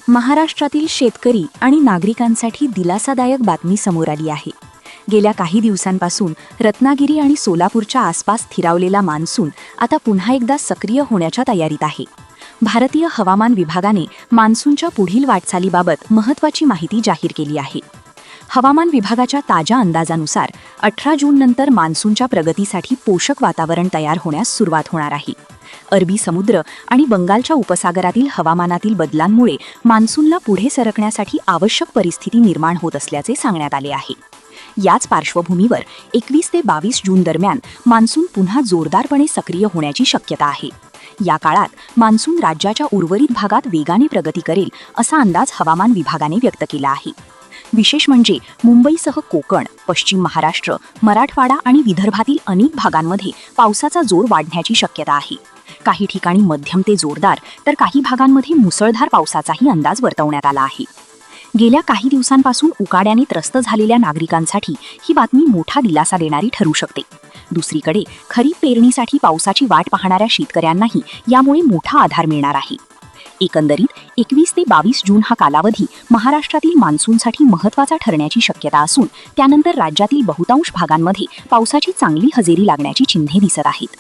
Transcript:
महाराष्ट्रातील शेतकरी आणि नागरिकांसाठी दिलासादायक बातमी समोर आली आहे. गेल्या काही दिवसांपासून रत्नागिरी आणि सोलापूरच्या आसपास स्थिरावलेला मान्सून आता पुन्हा एकदा सक्रिय होण्याच्या तयारीत आहे. भारतीय हवामान विभागाने मान्सूनच्या पुढील वाटचालीबाबत महत्त्वाची माहिती जाहीर केली आहे. हवामान विभागाच्या ताज्या अंदाजानुसार 18 जूननंतर मान्सूनच्या प्रगतीसाठी पोषक वातावरण तयार होण्यास सुरुवात होणार आहे. अरबी समुद्र आणि बंगालच्या उपसागरातील हवामानातील बदलांमुळे मान्सूनला पुढे सरकण्यासाठी आवश्यक परिस्थिती निर्माण होत असल्याचे सांगण्यात आले आहे. याच पार्श्वभूमीवर 21 ते 22 जून दरम्यान मान्सून पुन्हा जोरदारपणे सक्रिय होण्याची शक्यता आहे. या काळात मान्सून राज्याच्या उर्वरित भागात वेगाने प्रगती करेल असा अंदाज हवामान विभागाने व्यक्त केला आहे. विशेष म्हणजे मुंबईसह कोकण, पश्चिम महाराष्ट्र, मराठवाडा आणि विदर्भातील अनेक भागांमध्ये पावसाचा जोर वाढण्याची शक्यता आहे. काही ठिकाणी मध्यम ते जोरदार तर काही भागांमध्ये मुसळधार पावसाचाही अंदाज वर्तवण्यात आला आहे. गेल्या काही दिवसांपासून उकाड्याने त्रस्त झालेल्या नागरिकांसाठी ही बातमी मोठा दिलासा देणारी ठरू शकते. दुसरीकडे खरीप पेरणीसाठी पावसाची वाट पाहणाऱ्या शेतकऱ्यांनाही यामुळे मोठा आधार मिळणार आहे. एकंदरीत 21 ते 22 जून हा कालावधी महाराष्ट्रातील मान्सूनसाठी महत्त्वाचा ठरण्याची शक्यता असून त्यानंतर राज्यातील बहुतांश भागांमध्ये पावसाची चांगली हजेरी लागण्याची चिन्हे दिसत आहेत.